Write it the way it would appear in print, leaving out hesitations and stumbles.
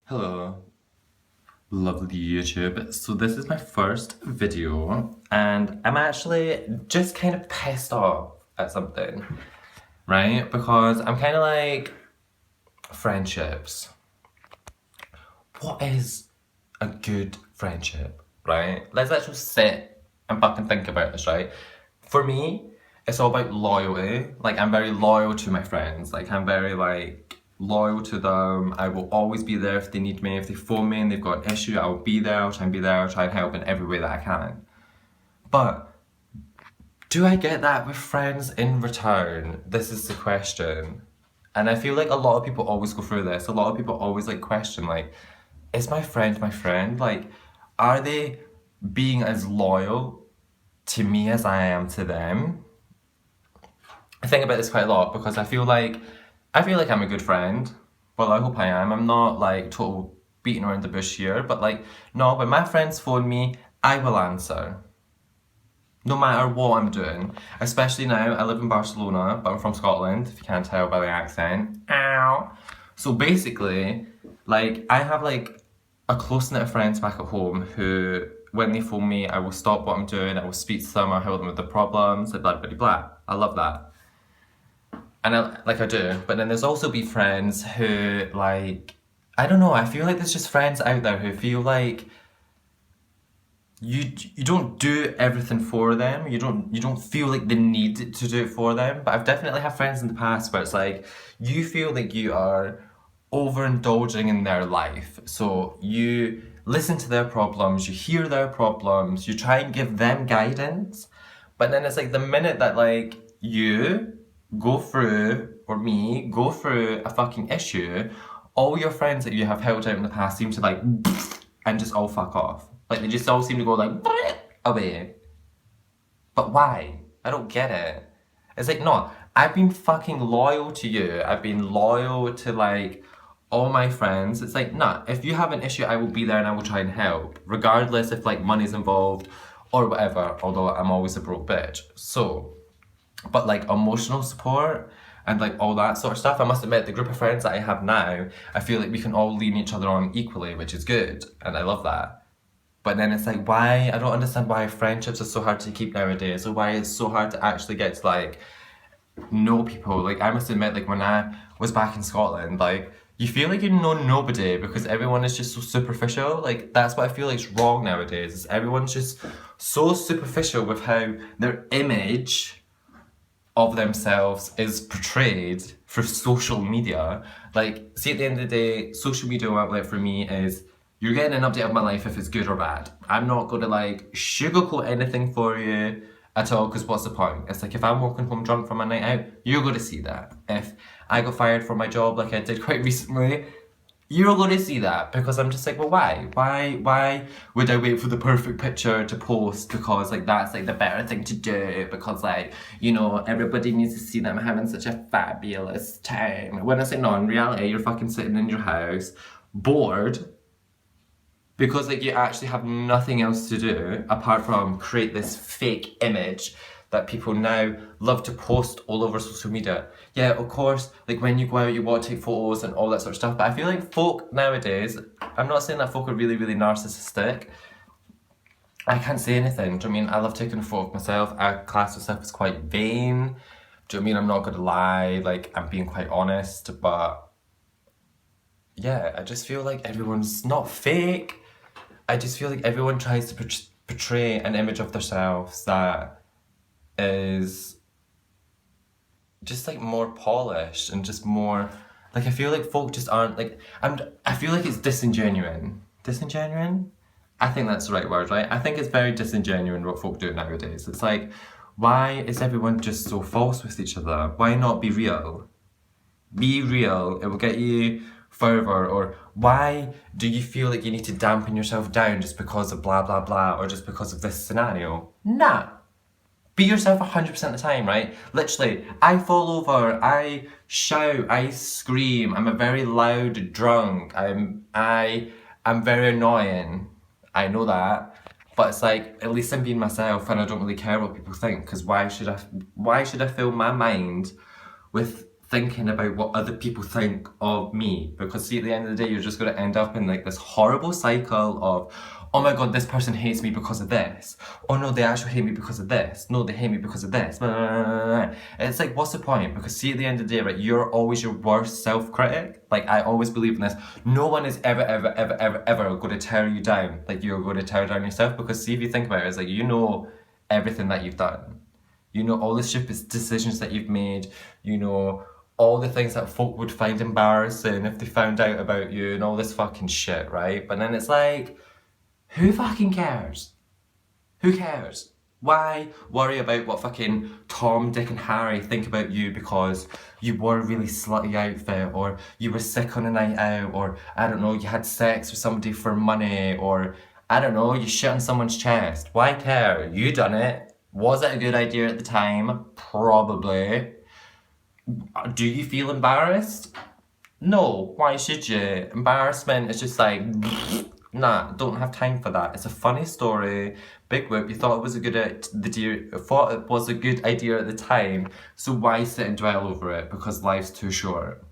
Hello, lovely YouTube. So this is my first video and I'm actually just kind of pissed off at something, right? Because I'm kind of like, friendships. What is a good friendship, right? Let's actually sit and fucking think about this, right? For me, it's all about loyalty. Like, I'm very loyal to my friends. Like, I'm very, loyal to them. I will always be there if they need me. If they phone me and they've got an issue, I will be there. I'll try and be there. I'll try and help in every way that I can. But do I get that with friends in return? This is the question. And I feel like a lot of people always go through this. A lot of people always question, is my friend my friend? Like, are they being as loyal to me as I am to them? I think about this quite a lot because I feel like I'm a good friend. Well, I hope I am. I'm not total beating around the bush here, but no, when my friends phone me, I will answer. No matter what I'm doing. Especially now, I live in Barcelona, but I'm from Scotland, if you can't tell by the accent. Ow. So basically, I have a close knit of friends back at home who, when they phone me, I will stop what I'm doing, I will speak to them, I'll help them with their problems, blah blah blah. I love that. And I do. But then there's also be friends who I don't know, I feel like there's just friends out there who feel like you don't do everything for them. You don't feel like the need to do it for them. But I've definitely had friends in the past where it's you feel like you are overindulging in their life. So you listen to their problems, you hear their problems, you try and give them guidance. But then it's the minute that you go through, or me, go through a fucking issue, all your friends that you have held out in the past seem to and just all fuck off. They just all seem to go away. But why? I don't get it. It's no, I've been fucking loyal to you. I've been loyal to all my friends. It's nah, if you have an issue, I will be there and I will try and help. Regardless if money's involved or whatever, although I'm always a broke bitch. So, but emotional support and all that sort of stuff, I must admit, the group of friends that I have now, I feel like we can all lean each other on equally, which is good, and I love that. But then it's why, I don't understand why friendships are so hard to keep nowadays, or why it's so hard to actually get to know people. I must admit, when I was back in Scotland, you feel like you know nobody because everyone is just so superficial. That's what I feel is wrong nowadays, is everyone's just so superficial with how their image of themselves is portrayed through social media. See, at the end of the day, social media outlet for me is you're getting an update of my life if it's good or bad. I'm not going to sugarcoat anything for you at all, because what's the point? It's if I'm walking home drunk from a night out, you're going to see that. If I got fired from my job like I did quite recently, you're going to see that, because I'm just well, why? Why would I wait for the perfect picture to post? Because that's the better thing to do, because everybody needs to see that I'm having such a fabulous time. When I say no, in reality, you're fucking sitting in your house, bored, because you actually have nothing else to do apart from create this fake image that people now love to post all over social media. Yeah, of course, when you go out, you want to take photos and all that sort of stuff, but I feel folk nowadays, I'm not saying that folk are really, really narcissistic. I can't say anything. Do you know what I mean? I love taking a photo of myself. I class myself as quite vain. Do you know what I mean? I'm not gonna lie, I'm being quite honest, but yeah, I just feel everyone's not fake. I just feel everyone tries to portray an image of themselves that is just more polished and just more I feel folk just aren't I feel it's disingenuine. Disingenuine? I think that's the right word, right? I think it's very disingenuine what folk do nowadays. It's why is everyone just so false with each other? Why not be real? Be real, it will get you further. Or why do you feel you need to dampen yourself down just because of blah blah blah, or just because of this scenario? Nah. Be yourself 100% of the time, right? Literally, I fall over, I shout, I scream, I'm a very loud drunk, I'm very annoying. I know that. But it's at least I'm being myself and I don't really care what people think, because why should I fill my mind with thinking about what other people think of me, because see, at the end of the day, you're just going to end up in like this horrible cycle of, oh my god, this person hates me because of this. Oh no, they actually hate me because of this. No, they hate me because of this. It's like, what's the point? Because see, at the end of the day, right, you're always your worst self-critic. Like, I always believe in this. No one is ever going to tear you down. Like, you're going to tear down yourself. Because see, if you think about it, it's like, you know everything that you've done. You know all the stupid decisions that you've made. You know all the things that folk would find embarrassing if they found out about you and all this fucking shit, right? But then it's like, who fucking cares? Who cares? Why worry about what fucking Tom, Dick and Harry think about you because you wore a really slutty outfit, or you were sick on a night out, or I don't know, you had sex with somebody for money, or I don't know, you shit on someone's chest. Why care? You done it. Was it a good idea at the time? Probably. Do you feel embarrassed? No, why should you? Embarrassment is just like, nah, don't have time for that. It's a funny story. Big whoop, you thought it was a good thought it was a good idea at the time, so why sit and dwell over it? Because life's too short.